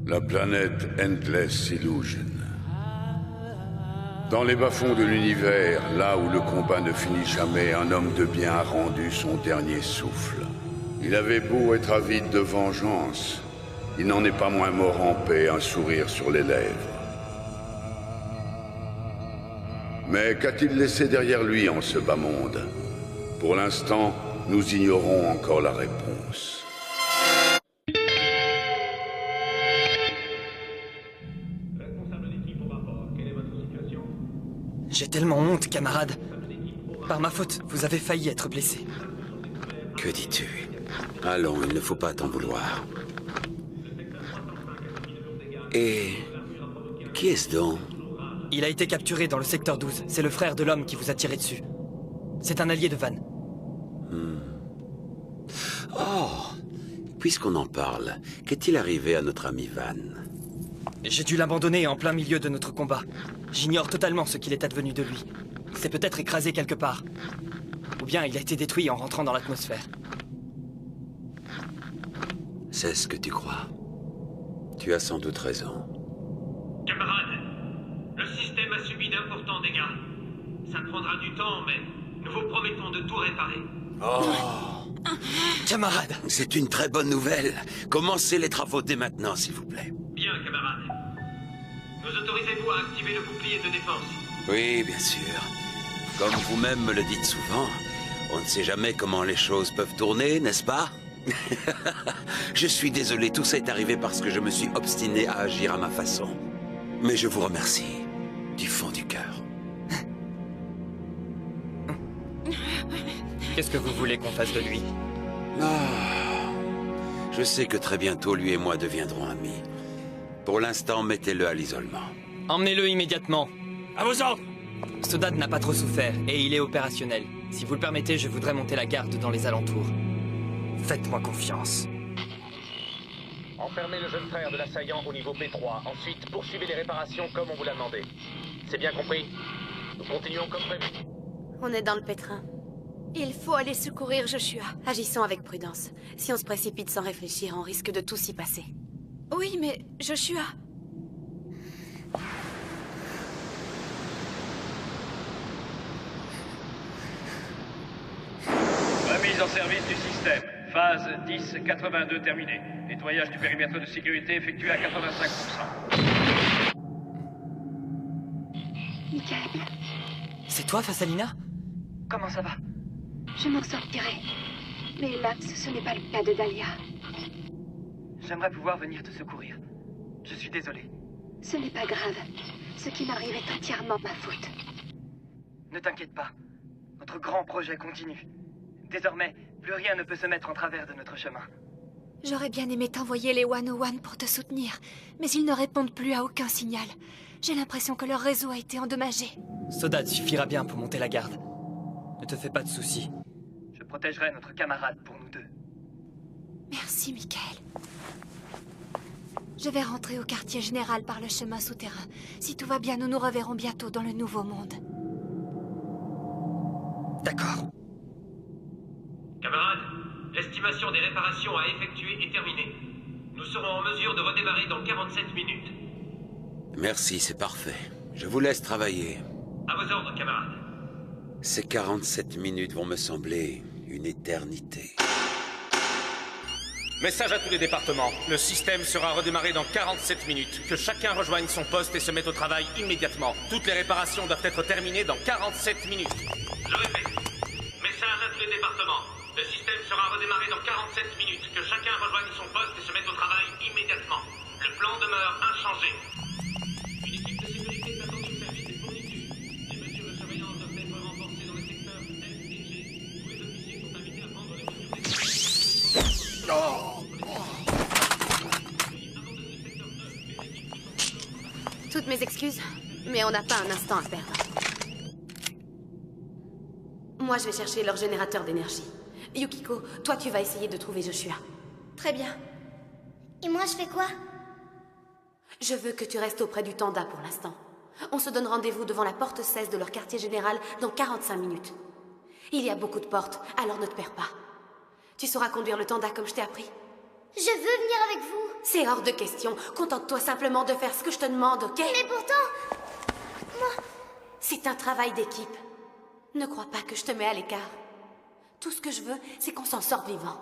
La planète Endless Illusion. Dans les bas-fonds de l'univers, là où le combat ne finit jamais, un homme de bien a rendu son dernier souffle. Il avait beau être avide de vengeance, il n'en est pas moins mort en paix, un sourire sur les lèvres. Mais qu'a-t-il laissé derrière lui en ce bas monde? Pour l'instant, nous ignorons encore la réponse. J'ai tellement honte, camarade. Par ma faute, vous avez failli être blessé. Que dis-tu? Allons, il ne faut pas t'en vouloir. Et... qui est-ce donc? Il a été capturé dans le secteur 12. C'est le frère de l'homme qui vous a tiré dessus. C'est un allié de Van. Oh! Puisqu'on en parle, qu'est-il arrivé à notre ami Van? J'ai dû l'abandonner en plein milieu de notre combat. J'ignore totalement ce qu'il est advenu de lui. Il s'est peut-être écrasé quelque part. Ou bien il a été détruit en rentrant dans l'atmosphère. C'est ce que tu crois. Tu as sans doute raison. Camarades, le système a subi d'importants dégâts. Ça prendra du temps, mais nous vous promettons de tout réparer. Oh! Camarade! C'est une très bonne nouvelle. Commencez les travaux dès maintenant, s'il vous plaît. Bien, camarades. Nous autorisez-vous à activer le bouclier de défense? Oui, bien sûr. Comme vous-même me le dites souvent, on ne sait jamais comment les choses peuvent tourner, n'est-ce pas? Je suis désolé, tout ça est arrivé parce que je me suis obstiné à agir à ma façon. Mais je vous remercie, du fond du cœur. Qu'est-ce que vous voulez qu'on fasse de lui? Ah, je sais que très bientôt, lui et moi deviendrons amis. Pour l'instant, mettez-le à l'isolement. Emmenez-le immédiatement. À vos ordres! Sodat n'a pas trop souffert et il est opérationnel. Si vous le permettez, je voudrais monter la garde dans les alentours. Faites-moi confiance. Enfermez le jeune frère de l'assaillant au niveau P3. Ensuite, poursuivez les réparations comme on vous l'a demandé. C'est bien compris? Nous continuons comme prévu. On est dans le pétrin. Il faut aller secourir Joshua. Agissons avec prudence. Si on se précipite sans réfléchir, on risque de tout s'y passer. Oui, mais Joshua... Remise en service du système. Phase 10-82 terminée. Nettoyage du périmètre de sécurité effectué à 85%. Michael, C'est toi, Fasalina? comment ça va? Je m'en sortirai. Mais Max, ce n'est pas le cas de Dahlia. J'aimerais pouvoir venir te secourir. Je suis désolé. Ce n'est pas grave. Ce qui m'arrive est entièrement ma faute. Ne t'inquiète pas. Notre grand projet continue. Désormais, plus rien ne peut se mettre en travers de notre chemin. J'aurais bien aimé t'envoyer les 101 pour te soutenir, mais ils ne répondent plus à aucun signal. J'ai l'impression que leur réseau a été endommagé. Sodat suffira bien pour monter la garde. Ne te fais pas de soucis. Je protégerai notre camarade pour nous deux. Merci, Michael. Je vais rentrer au quartier général par le chemin souterrain. Si tout va bien, nous nous reverrons bientôt dans le Nouveau Monde. D'accord. Camarades, l'estimation des réparations à effectuer est terminée. Nous serons en mesure de redémarrer dans 47 minutes. Merci, c'est parfait. Je vous laisse travailler. À vos ordres, camarades. Ces 47 minutes vont me sembler une éternité. Message à tous les départements. Le système sera redémarré dans 47 minutes. Que chacun rejoigne son poste et se mette au travail immédiatement. Toutes les réparations doivent être terminées dans 47 minutes. Je répète. Message à tous les départements. Le système sera redémarré dans 47 minutes. Que chacun rejoigne son poste et se mette au travail immédiatement. Le plan demeure inchangé. Une équipe de sécurité est attendue au service des fournitures. Les mesures de surveillance doivent être renforcées dans les secteurs F et G. Tous les officiers sont invités à prendre les mesures nécessaires. Toutes mes excuses, mais on n'a pas un instant à perdre. Moi, je vais chercher leur générateur d'énergie. Yukiko, toi, tu vas essayer de trouver Joshua. Très bien. Et moi, je fais quoi? Je veux que tu restes auprès du Tanda pour l'instant. On se donne rendez-vous devant la porte 16 de leur quartier général dans 45 minutes. Il y a beaucoup de portes, alors ne te perds pas. Tu sauras conduire le Tanda comme je t'ai appris? Je veux venir avec vous. C'est hors de question. Contente-toi simplement de faire ce que je te demande, ok? Mais pourtant... Moi... C'est un travail d'équipe. Ne crois pas que je te mets à l'écart. Tout ce que je veux, c'est qu'on s'en sorte vivant.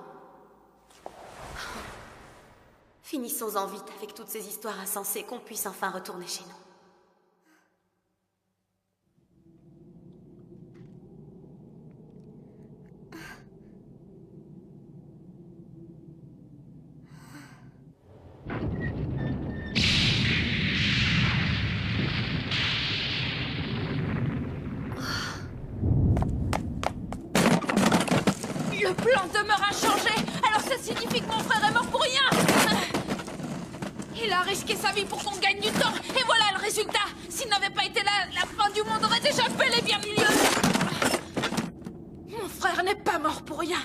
Finissons-en vite avec toutes ces histoires insensées, qu'on puisse enfin retourner chez nous. Le plan demeure inchangé, alors ça signifie que mon frère est mort pour rien. Il a risqué sa vie pour qu'on gagne du temps, et voilà le résultat. S'il n'avait pas été là, la fin du monde aurait déjà bel et bien eu lieu. Mon frère n'est pas mort pour rien.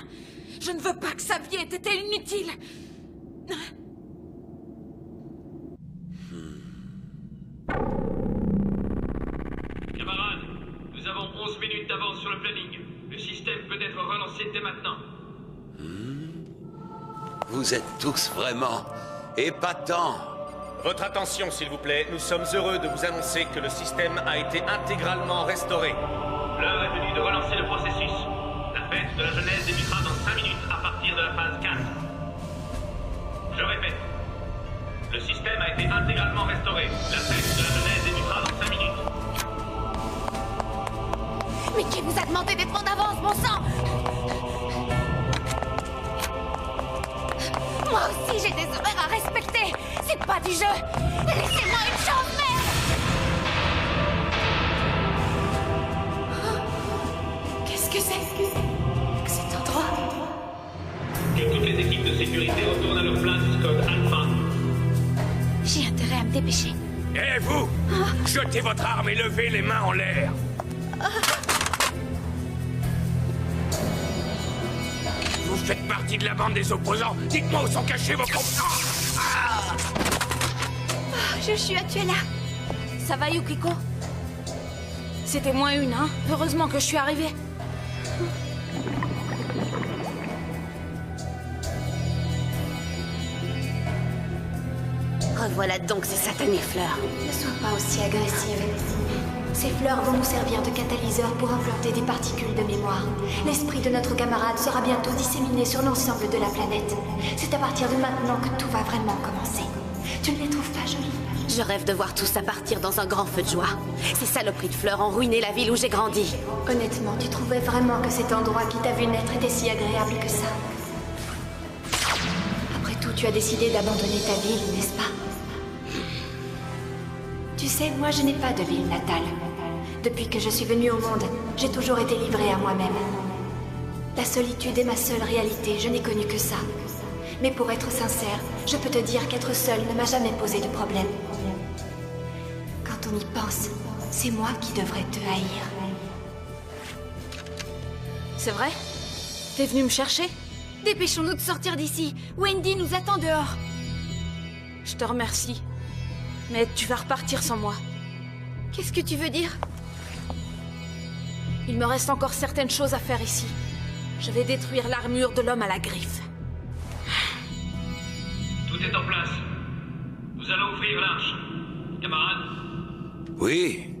Je ne veux pas que sa vie ait été inutile. Camarades, nous avons 11 minutes d'avance sur le planning. Le système peut être relancé dès maintenant. Vous êtes tous vraiment épatants. Votre attention, s'il vous plaît. Nous sommes heureux de vous annoncer que le système a été intégralement restauré. L'heure est venue de relancer le processus. La fête de la jeunesse débutera dans 5 minutes à partir de la phase 4. Je répète. Le système a été intégralement restauré. La fête de la jeunesse débutera dans 5 minutes. Mais qui vous a demandé d'être en avance, bon sang? Moi aussi, j'ai des horaires à respecter. C'est pas du jeu. Laissez-moi une chance, merde. Qu'est-ce que c'est que cet endroit? Que toutes les équipes de sécurité retournent à leur place, code Alpha. J'ai intérêt à me dépêcher. Eh vous! Jetez votre arme et levez les mains en l'air! Vous faites partie de la bande des opposants. Dites-moi où sont cachés vos compagnons. Joshua, tu es là. Ça va, Yukiko? C'était moins une, hein? Heureusement que je suis arrivée. Revoilà donc ces satanées fleurs. Ne sois pas aussi agressive. Ces fleurs vont nous servir de catalyseur pour implanter des particules de mémoire. L'esprit de notre camarade sera bientôt disséminé sur l'ensemble de la planète. C'est à partir de maintenant que tout va vraiment commencer. Tu ne les trouves pas jolies? Je rêve de voir tout ça partir dans un grand feu de joie. Ces saloperies de fleurs ont ruiné la ville où j'ai grandi. Honnêtement, tu trouvais vraiment que cet endroit qui t'a vu naître était si agréable que ça? Après tout, tu as décidé d'abandonner ta ville, n'est-ce pas? Tu sais, moi je n'ai pas de ville natale. Depuis que je suis venue au monde, j'ai toujours été livrée à moi-même. La solitude est ma seule réalité, je n'ai connu que ça. Mais pour être sincère, je peux te dire qu'être seule ne m'a jamais posé de problème. Quand on y pense, c'est moi qui devrais te haïr. C'est vrai? T'es venu me chercher? Dépêchons-nous de sortir d'ici. Wendy nous attend dehors. Je te remercie. Mais tu vas repartir sans moi. Qu'est-ce que tu veux dire? Il me reste encore certaines choses à faire ici. Je vais détruire l'armure de l'homme à la griffe. Tout est en place. Nous allons ouvrir l'arche. Camarades? Oui.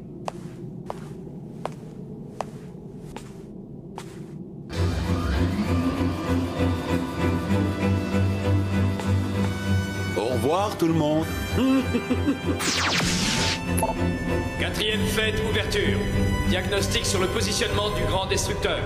Au revoir tout le monde. 4e fête ouverture. Diagnostic sur le positionnement du grand destructeur.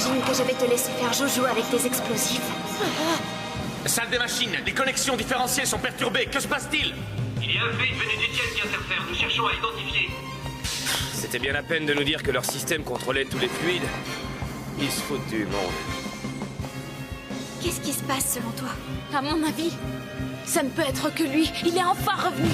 T'imagines que je vais te laisser faire joujou avec tes explosifs? Salle des machines, les connexions différenciées sont perturbées. Que se passe-t-il? Il y a un fluide venu du ciel qui interfère. Nous cherchons à l'identifier. C'était bien la peine de nous dire que leur système contrôlait tous les fluides. Ils se foutent du monde. Qu'est-ce qui se passe selon toi? À mon avis, ça ne peut être que lui. Il est enfin revenu.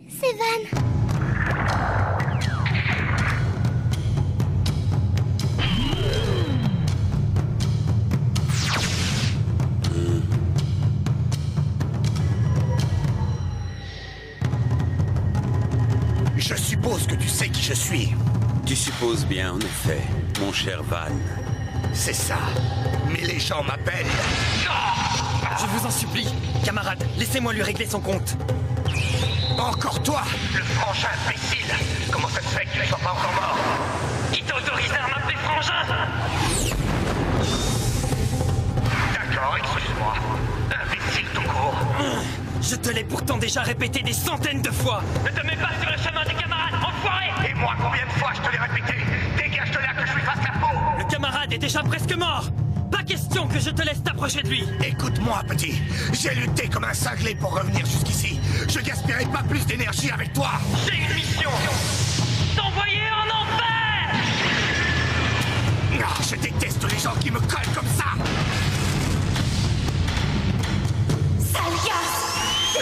C'est Van. Je suppose que tu sais qui je suis. Tu supposes bien, en effet, mon cher Van. C'est ça. Mais les gens m'appellent... Je vous en supplie, camarade, laissez-moi lui régler son compte. Encore toi? Le frangin imbécile! Comment ça se fait que tu ne sois pas encore mort? Qui t'a autorisé à m'appeler frangin? D'accord, excuse-moi. Imbécile tout court. Je te l'ai pourtant déjà répété des centaines de fois. Ne te mets pas sur le chemin des camarades, enfoiré! Et moi, combien de fois je te l'ai répété? Dégage de là que je lui fasse la peau! Le camarade est déjà presque mort. Pas question que je te laisse t'approcher de lui. Écoute-moi, petit. J'ai lutté comme un cinglé pour revenir jusqu'ici. Je gaspillerai pas plus d'énergie avec toi. J'ai une mission! T'envoyer en enfer! Ah, je déteste les gens qui me collent comme ça. Sale gosse!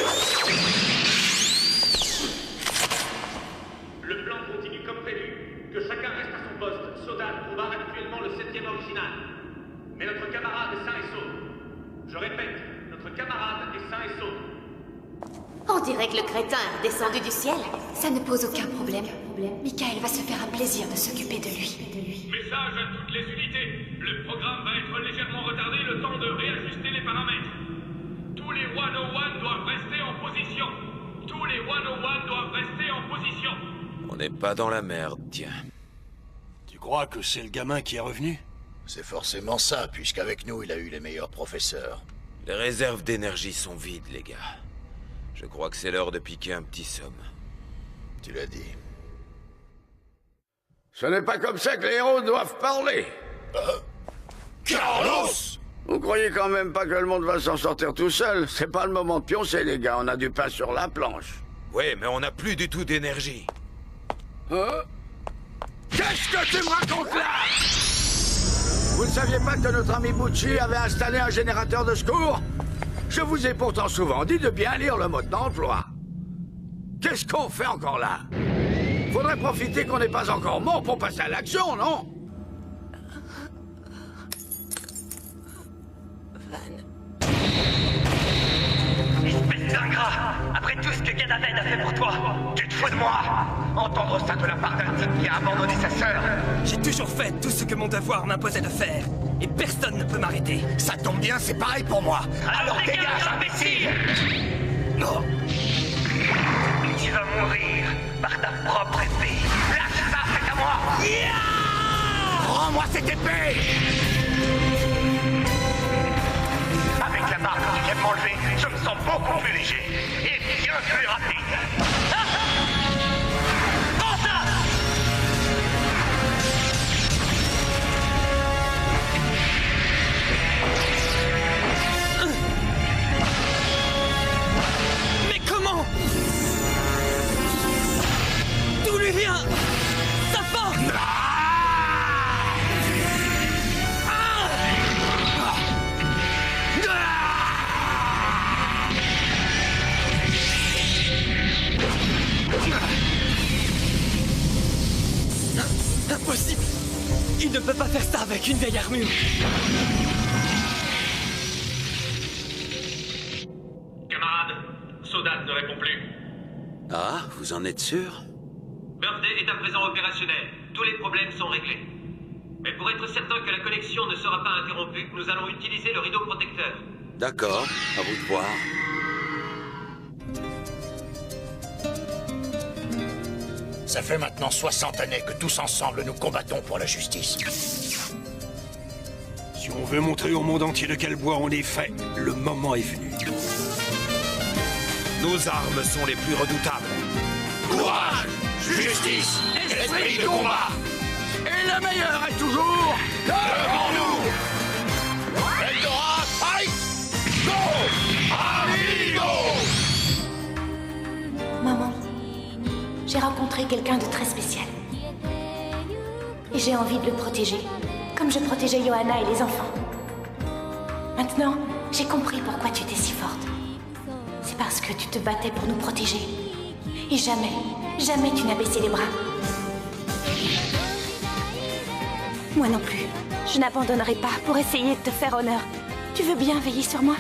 Le plan continue comme prévu. Que chacun reste à son poste. Sodan combat actuellement le 7e original. Mais notre camarade est sain et sauf. Je répète, notre camarade est sain et sauf. On dirait que le crétin est descendu du ciel. Ça ne pose aucun problème. Michael va se faire un plaisir de s'occuper de lui. Message à toutes les unités. Le programme va être légèrement retardé le temps de réajuster les paramètres. Tous les 101 doivent rester en position. Tous les 101 doivent rester en position. On n'est pas dans la merde, tiens. Tu crois que c'est le gamin qui est revenu? C'est forcément ça, puisqu'avec nous, il a eu les meilleurs professeurs. Les réserves d'énergie sont vides, les gars. Je crois que c'est l'heure de piquer un petit somme. Tu l'as dit. Ce n'est pas comme ça que les héros doivent parler. Carlos! Vous croyez quand même pas que le monde va s'en sortir tout seul? C'est pas le moment de pioncer, les gars. On a du pain sur la planche. Ouais, mais on n'a plus du tout d'énergie. Hein? Qu'est-ce que tu me racontes là? Vous ne saviez pas que notre ami Bucci avait installé un générateur de secours? Je vous ai pourtant souvent dit de bien lire le mode d'emploi. Qu'est-ce qu'on fait encore là? Faudrait profiter qu'on n'est pas encore mort pour passer à l'action, non? Espèce d'ingrat! Après tout ce que Gadaved a fait pour toi, tu te fous de moi! Entendre ça de la part d'un type qui a abandonné sa sœur! J'ai toujours fait tout ce que mon devoir m'imposait de faire. Et personne ne peut m'arrêter. Ça tombe bien, c'est pareil pour moi. Alors dégage, imbécile! Non. Tu vas mourir par ta propre épée! Lâche ça, c'est à moi! Rends-moi cette épée! Avec la marque que tu viens de m'enlever, je me sens beaucoup plus léger et bien plus rapide. Prends ça! Mais comment? D'où lui vient sa force? Impossible! Il ne peut pas faire ça avec une vieille armure! Camarade, Sodan ne répond plus. Ah, vous en êtes sûr? Birthday est à présent opérationnel. Tous les problèmes sont réglés. Mais pour être certain que la connexion ne sera pas interrompue, nous allons utiliser le rideau protecteur. D'accord, à vous de voir. Ça fait maintenant 60 années que tous ensemble nous combattons pour la justice. Si on veut montrer au monde entier de quel bois on est fait, le moment est venu. Nos armes sont les plus redoutables. Courage, justice, esprit de combat. Et le meilleur est toujours devant nous. Eldora, fight! Go! Amigo! Maman, j'ai rencontré quelqu'un de très spécial. Et j'ai envie de le protéger, comme je protégeais Johanna et les enfants. Maintenant, j'ai compris pourquoi tu étais si forte. C'est parce que tu te battais pour nous protéger. Et jamais, jamais tu n'as baissé les bras. Moi non plus. Je n'abandonnerai pas pour essayer de te faire honneur. Tu veux bien veiller sur moi ?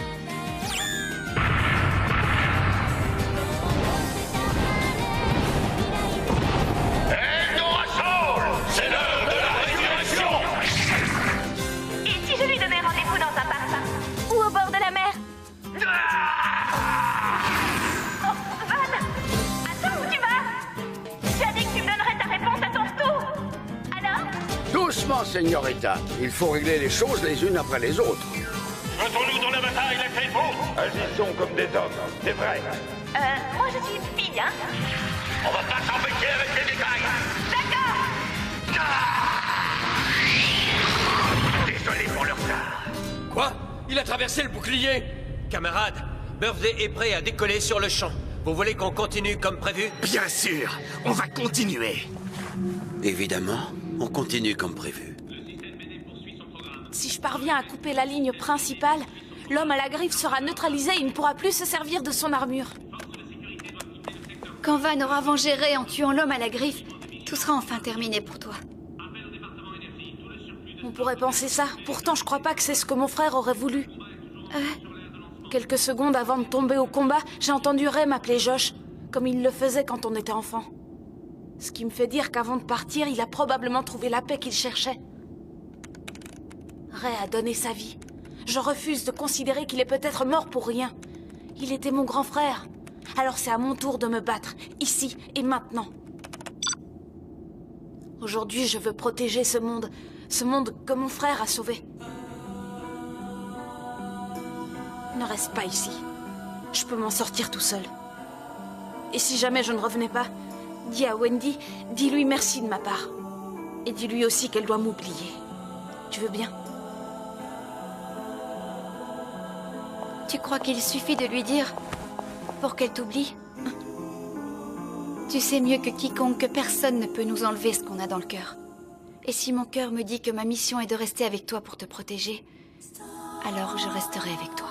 Eldora Soul, c'est l'heure de la résurrection. Et si je lui donnais rendez-vous dans un parc ou au bord de la mer ? Oh, Van! Attends, où tu vas? Tu as dit que tu me donnerais ta réponse à ton tour. Alors? Doucement, Señorita. Il faut régler les choses les unes après les autres. Jetons-nous dans la bataille, la Claypo. Agissons comme des hommes, c'est vrai. Moi je suis une fille, hein? On va pas s'embêter avec des détails. D'accord! Désolé pour le retard. Quoi? Il a traversé le bouclier! Camarades, Birthday est prêt à décoller sur le champ. Vous voulez qu'on continue comme prévu? Bien sûr, on va continuer. Évidemment, on continue comme prévu. Si je parviens à couper la ligne principale, l'homme à la griffe sera neutralisé et il ne pourra plus se servir de son armure. Quand Van aura vengé Ray en tuant l'homme à la griffe, tout sera enfin terminé pour toi. On pourrait penser ça. Pourtant, je crois pas que c'est ce que mon frère aurait voulu. Quelques secondes avant de tomber au combat, j'ai entendu Ray m'appeler Josh, comme il le faisait quand on était enfant. Ce qui me fait dire qu'avant de partir, il a probablement trouvé la paix qu'il cherchait. Ray a donné sa vie. Je refuse de considérer qu'il est peut-être mort pour rien. Il était mon grand frère. Alors c'est à mon tour de me battre, ici et maintenant. Aujourd'hui, je veux protéger ce monde que mon frère a sauvé. Ne reste pas ici. Je peux m'en sortir tout seul. Et si jamais je ne revenais pas, dis à Wendy, dis-lui merci de ma part. Et dis-lui aussi qu'elle doit m'oublier. Tu veux bien ? Tu crois qu'il suffit de lui dire pour qu'elle t'oublie? Tu sais mieux que quiconque que personne ne peut nous enlever ce qu'on a dans le cœur. Et si mon cœur me dit que ma mission est de rester avec toi pour te protéger, alors je resterai avec toi.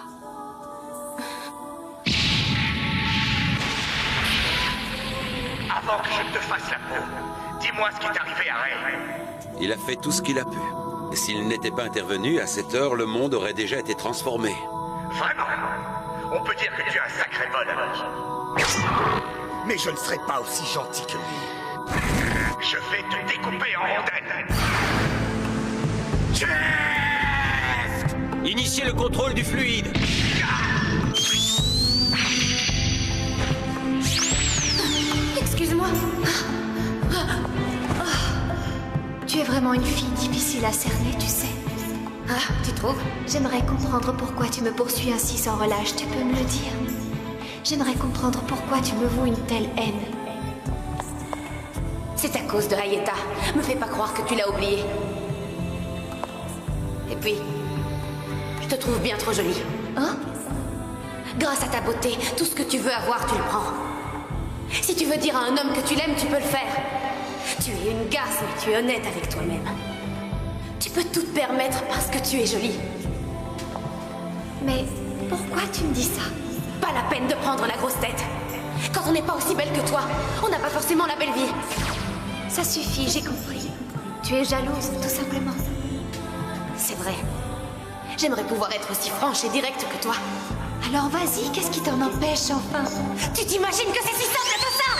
Avant que je ne te fasse la peau, dis-moi ce qui est arrivé à Ray. Il a fait tout ce qu'il a pu. Et s'il n'était pas intervenu, à cette heure, le monde aurait déjà été transformé. Vraiment? On peut dire que tu as un sacré bol avec. Mais je ne serai pas aussi gentil que lui. Je vais te découper en rondelles. Initiez le contrôle du fluide. Excuse-moi. Tu es vraiment une fille difficile à cerner, tu sais. Ah, tu trouves? J'aimerais comprendre pourquoi tu me poursuis ainsi sans relâche, tu peux me le dire? J'aimerais comprendre pourquoi tu me voues une telle haine. C'est à cause de Hayeta. Me fais pas croire que tu l'as oublié. Et puis, je te trouve bien trop jolie. Hein? Grâce à ta beauté, tout ce que tu veux avoir, tu le prends. Si tu veux dire à un homme que tu l'aimes, tu peux le faire. Tu es une garce, mais tu es honnête avec toi-même. Tu peux tout te permettre parce que tu es jolie. Mais pourquoi tu me dis ça? Pas la peine de prendre la grosse tête. Quand on n'est pas aussi belle que toi, on n'a pas forcément la belle vie. Ça suffit, j'ai compris. Tu es jalouse, tout simplement. C'est vrai. J'aimerais pouvoir être aussi franche et directe que toi. Alors vas-y, qu'est-ce qui t'en empêche, enfin? Tu t'imagines que c'est si simple que ça?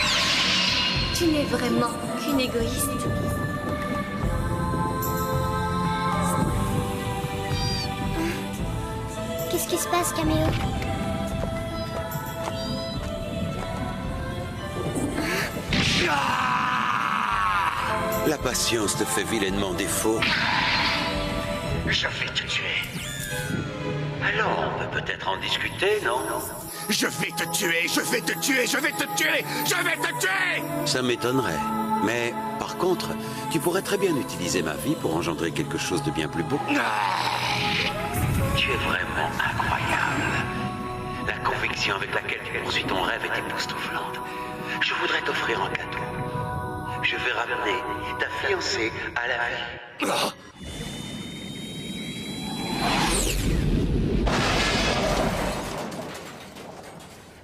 Tu n'es vraiment qu'une égoïste. Qu'est-ce qui se passe, Caméo? La patience te fait vilainement défaut. Je vais te tuer. peut-être en discuter, non? Je vais te tuer, je vais te tuer, je vais te tuer, je vais te tuer! Ça m'étonnerait. Mais, par contre, tu pourrais très bien utiliser ma vie pour engendrer quelque chose de bien plus beau. Tu es vraiment incroyable. La conviction avec laquelle tu poursuis ton rêve est époustouflante. Je voudrais t'offrir un cadeau. Je vais ramener ta fiancée à la vie.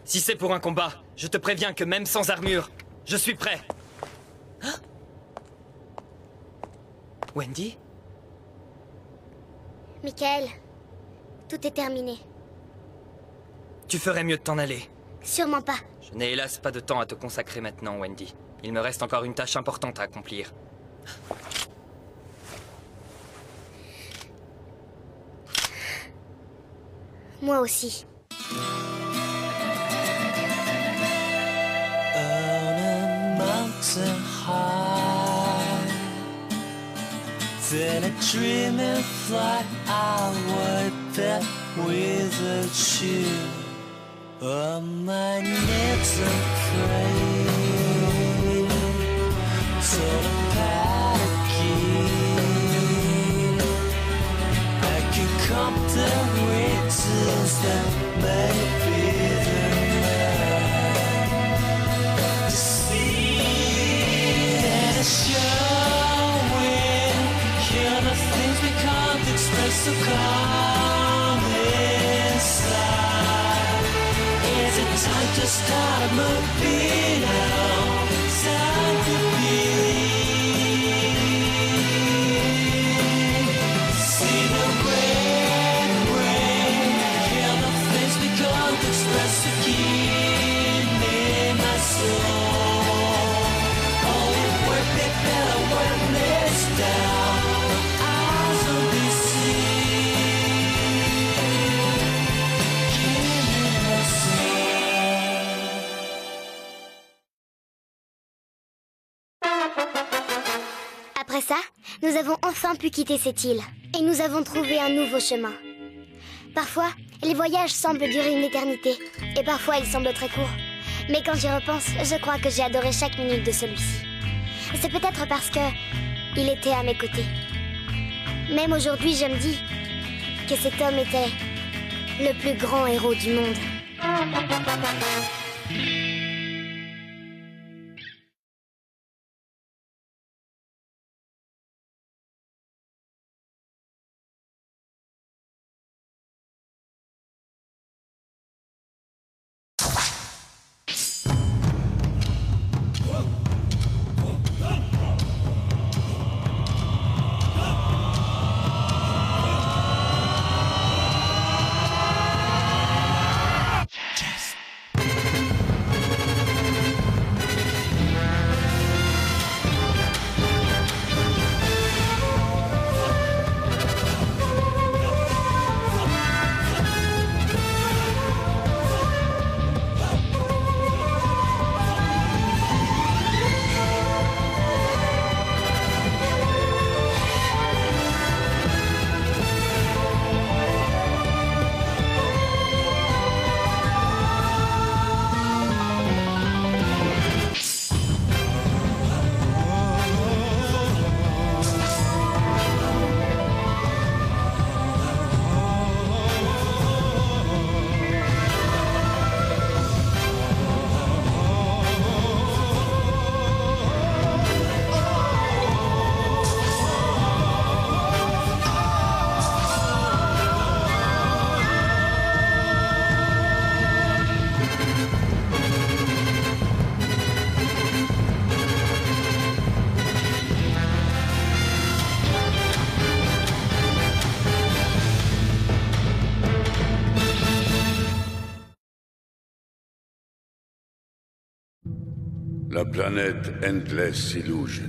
Si c'est pour un combat, je te préviens que même sans armure, je suis prêt. Hein? Wendy? Michael, tout est terminé. Tu ferais mieux de t'en aller. Sûrement pas. Je n'ai hélas pas de temps à te consacrer maintenant, Wendy. Il me reste encore une tâche importante à accomplir. Moi aussi. Then a dream and fly outward that with a chill on my knees and pray to the again. I can come to reasons that may be the man to see that it's express so calm inside. Is it time to start a movie now? Time to believe. See the red rain. Hear the things begun to express again in my soul. Oh, it would be better when it's down. Après ça, nous avons enfin pu quitter cette île. Et nous avons trouvé un nouveau chemin. Parfois, les voyages semblent durer une éternité. Et parfois, ils semblent très courts. Mais quand j'y repense, je crois que j'ai adoré chaque minute de celui-ci. C'est peut-être parce que il était à mes côtés. Même aujourd'hui, je me dis que cet homme était le plus grand héros du monde. La planète Endless Illusion.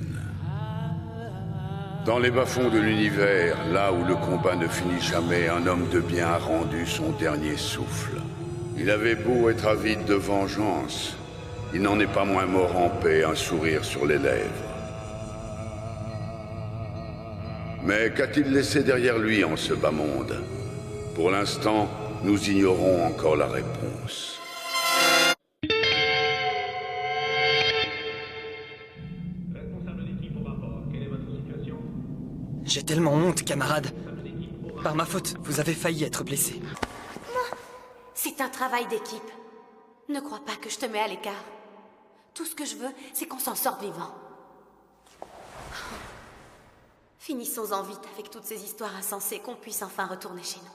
Dans les bas-fonds de l'univers, là où le combat ne finit jamais, un homme de bien a rendu son dernier souffle. Il avait beau être avide de vengeance, il n'en est pas moins mort en paix, un sourire sur les lèvres. Mais qu'a-t-il laissé derrière lui en ce bas monde? Pour l'instant, nous ignorons encore la réponse. J'ai tellement honte, camarade. Par ma faute, vous avez failli être blessé. C'est un travail d'équipe. Ne crois pas que je te mets à l'écart. Tout ce que je veux, c'est qu'on s'en sorte vivant. Finissons-en vite avec toutes ces histoires insensées, qu'on puisse enfin retourner chez nous.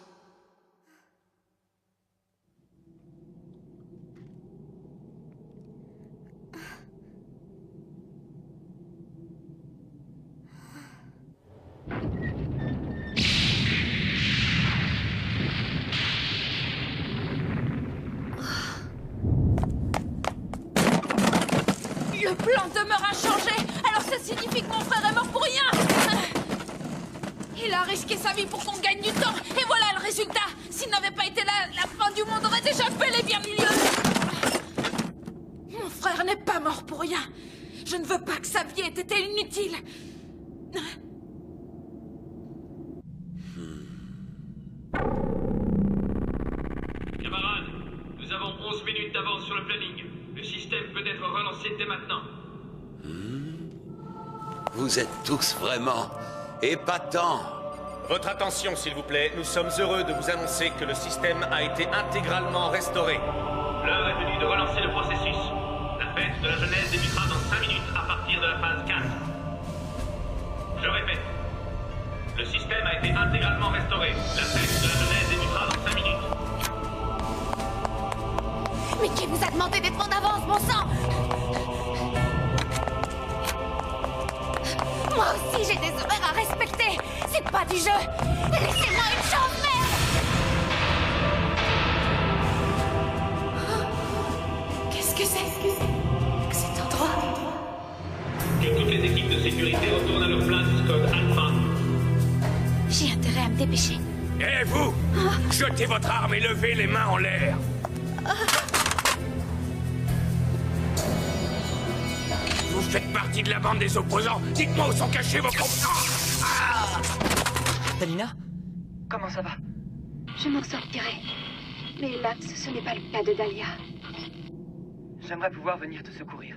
Le plan demeure inchangé. Alors ça signifie que mon frère est mort pour rien. Il a risqué sa vie pour qu'on gagne du temps. Et voilà le résultat. S'il n'avait pas été là, la fin du monde aurait déjà bel et bien eu lieu. Mon frère n'est pas mort pour rien. Je ne veux pas que sa vie ait été inutile. Camarades, nous avons 11 minutes d'avance sur le planning. Le système peut être relancé dès maintenant. Vous êtes tous vraiment épatants. Votre attention, s'il vous plaît. Nous sommes heureux de vous annoncer que le système a été intégralement restauré. L'heure est venue de relancer le processus. La fête de la jeunesse débutera dans 5 minutes à partir de la phase 4. Je répète. Le système a été intégralement restauré. La fête de la jeunesse débutera dans 5 minutes. Mais qui vous a demandé d'être en avance, bon sang? Moi aussi, j'ai des horaires à respecter. C'est pas du jeu. Laissez-moi une chance, merde. Qu'est-ce que c'est que cet endroit? Que toutes les équipes de sécurité retournent à leur place, code Alpha. J'ai intérêt à me dépêcher. Et vous, jetez votre arme et levez les mains en l'air. Vous faites partie de la bande des opposants. Dites-moi où sont cachés vos compagnons. Talina? Comment ça va? Je m'en sortirai. Mais hélas, ce n'est pas le cas de Dahlia. J'aimerais pouvoir venir te secourir.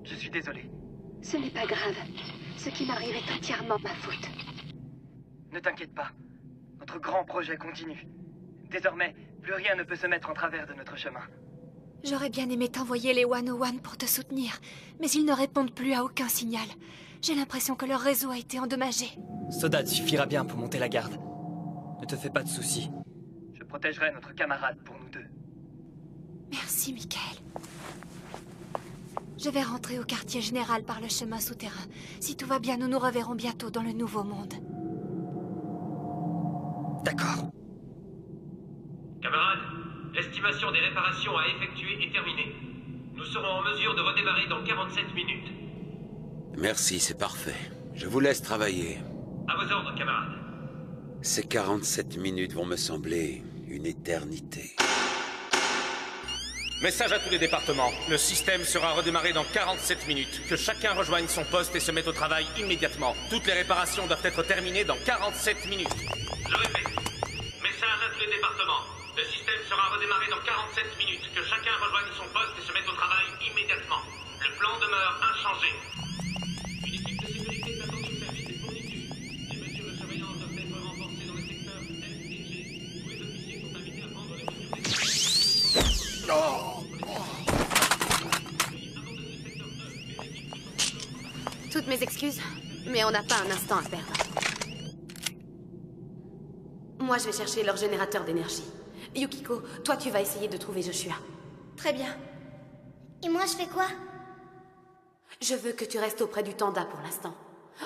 Je suis désolé. Ce n'est pas grave. Ce qui m'arrive est entièrement ma faute. Ne t'inquiète pas. Notre grand projet continue. Désormais, plus rien ne peut se mettre en travers de notre chemin. J'aurais bien aimé t'envoyer les 101 pour te soutenir, mais ils ne répondent plus à aucun signal. J'ai l'impression que leur réseau a été endommagé. Sodade suffira bien pour monter la garde. Ne te fais pas de soucis. Je protégerai notre camarade pour nous deux. Merci, Michael. Je vais rentrer au quartier général par le chemin souterrain. Si tout va bien, nous nous reverrons bientôt dans le nouveau monde. D'accord. Camarades, l'estimation des réparations à effectuer est terminée. Nous serons en mesure de redémarrer dans 47 minutes. Merci, c'est parfait. Je vous laisse travailler. À vos ordres, camarades. Ces 47 minutes vont me sembler une éternité. Message à tous les départements. Le système sera redémarré dans 47 minutes. Que chacun rejoigne son poste et se mette au travail immédiatement. Toutes les réparations doivent être terminées dans 47 minutes. Je répète. Message à tous les départements. Le système sera redémarré dans 47 minutes. Que chacun rejoigne son poste et se mette au travail immédiatement. Le plan demeure inchangé. Une équipe de sécurité est attendue au service des fournitures. Les mesures de surveillance doivent être renforcées dans les secteurs F et G. Tous les officiers sont invités à prendre les mesures nécessaires. Toutes mes excuses, mais on n'a pas un instant à perdre. Moi, je vais chercher leur générateur d'énergie. Yukiko, toi, tu vas essayer de trouver Joshua. Très bien. Et moi, je fais quoi? Je veux que tu restes auprès du Tanda pour l'instant.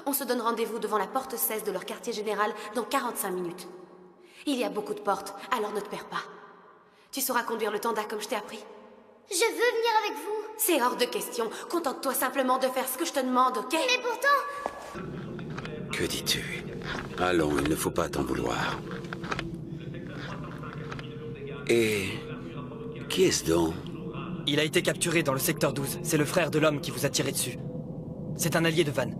On se donne rendez-vous devant la porte 16 de leur quartier général dans 45 minutes. Il y a beaucoup de portes, alors ne te perds pas. Tu sauras conduire le Tanda comme je t'ai appris. Je veux venir avec vous. C'est hors de question. Contente-toi simplement de faire ce que je te demande, ok? Mais pourtant... Que dis-tu? Allons, il ne faut pas t'en vouloir. Et... qui est-ce donc? Il a été capturé dans le secteur 12. C'est le frère de l'homme qui vous a tiré dessus. C'est un allié de Van.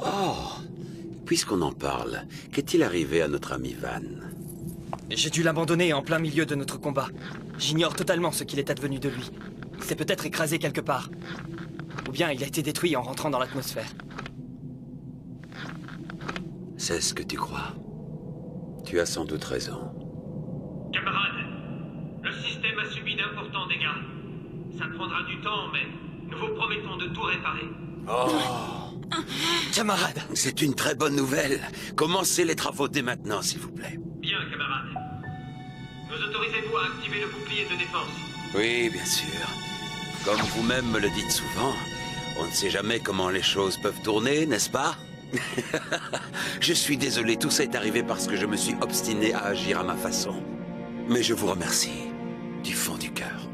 Oh! Puisqu'on en parle, qu'est-il arrivé à notre ami Van? J'ai dû l'abandonner en plein milieu de notre combat. J'ignore totalement ce qu'il est advenu de lui. Il s'est peut-être écrasé quelque part. Ou bien il a été détruit en rentrant dans l'atmosphère. C'est ce que tu crois. Tu as sans doute raison. Camarades, le système a subi d'importants dégâts. Ça prendra du temps, mais nous vous promettons de tout réparer. Oh. Camarades, c'est une très bonne nouvelle. Commencez les travaux dès maintenant, s'il vous plaît. Bien, camarades. Nous autorisez-vous à activer le bouclier de défense? Oui, bien sûr. Comme vous-même me le dites souvent, on ne sait jamais comment les choses peuvent tourner, n'est-ce pas? Je suis désolé, tout ça est arrivé parce que je me suis obstiné à agir à ma façon. Mais je vous remercie, du fond du cœur.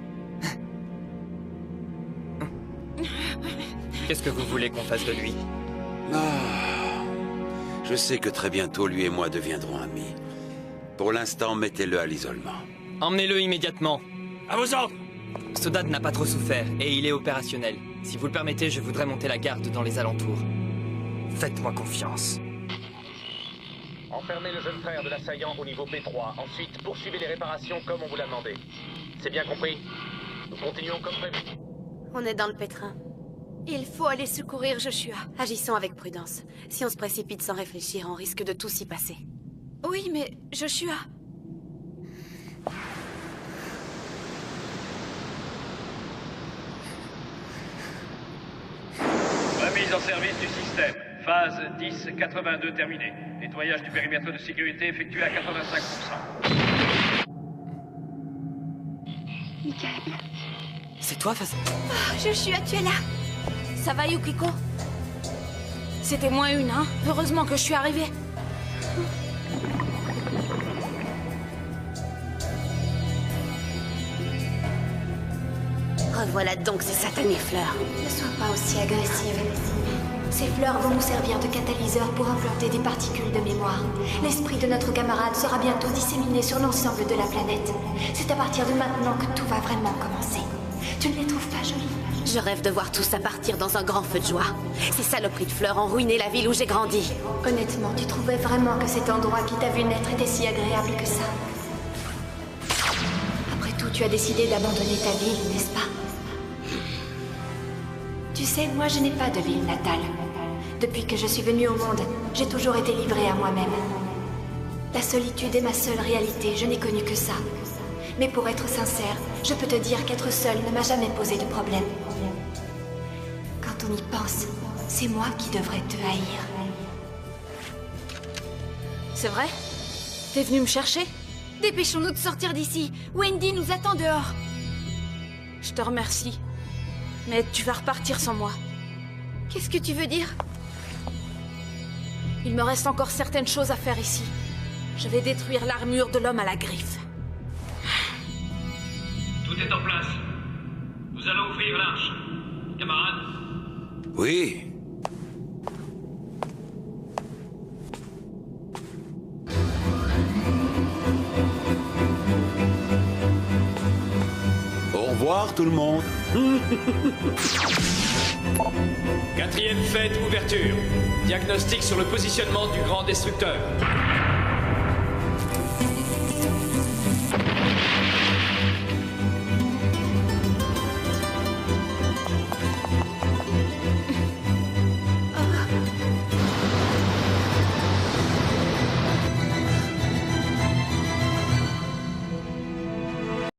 Qu'est-ce que vous voulez qu'on fasse de lui? Je sais que très bientôt, lui et moi deviendrons amis. Pour l'instant, mettez-le à l'isolement. Emmenez-le immédiatement. À vos ordres! Sodad n'a pas trop souffert, et il est opérationnel. Si vous le permettez, je voudrais monter la garde dans les alentours. Faites-moi confiance. Enfermez le jeune frère de l'assaillant au niveau P3. Ensuite, poursuivez les réparations comme on vous l'a demandé. C'est bien compris? Nous continuons comme prévu. On est dans le pétrin. Il faut aller secourir Joshua. Agissons avec prudence. Si on se précipite sans réfléchir, on risque de tout s'y passer. Oui, mais Joshua... Remise en service du système. Phase 10-82 terminée. Nettoyage du périmètre de sécurité effectué à 85%. Michael. C'est toi, Phase? Oh, Joshua, tu es là. Ça va, Yukiko? C'était moins une, hein? Heureusement que je suis arrivée. Revoilà donc ces satanées fleurs. Ne sois pas aussi agressive. Ces fleurs vont nous servir de catalyseur pour implanter des particules de mémoire. L'esprit de notre camarade sera bientôt disséminé sur l'ensemble de la planète. C'est à partir de maintenant que tout va vraiment commencer. Tu ne les trouves pas jolies? Je rêve de voir tout ça partir dans un grand feu de joie. Ces saloperies de fleurs ont ruiné la ville où j'ai grandi. Honnêtement, tu trouvais vraiment que cet endroit qui t'a vu naître était si agréable que ça? Après tout, tu as décidé d'abandonner ta ville, n'est-ce pas? Tu sais, moi je n'ai pas de ville natale. Depuis que je suis venue au monde, j'ai toujours été livrée à moi-même. La solitude est ma seule réalité, je n'ai connu que ça. Mais pour être sincère, je peux te dire qu'être seule ne m'a jamais posé de problème. Quand on y pense, c'est moi qui devrais te haïr. C'est vrai? T'es venu me chercher? Dépêchons-nous de sortir d'ici. Wendy nous attend dehors. Je te remercie. Mais tu vas repartir sans moi. Qu'est-ce que tu veux dire? Il me reste encore certaines choses à faire ici. Je vais détruire l'armure de l'homme à la griffe. Tout est en place. Nous allons ouvrir l'arche. Camarades? Oui. Au revoir tout le monde. 4e fête, ouverture. Diagnostic sur le positionnement du grand destructeur.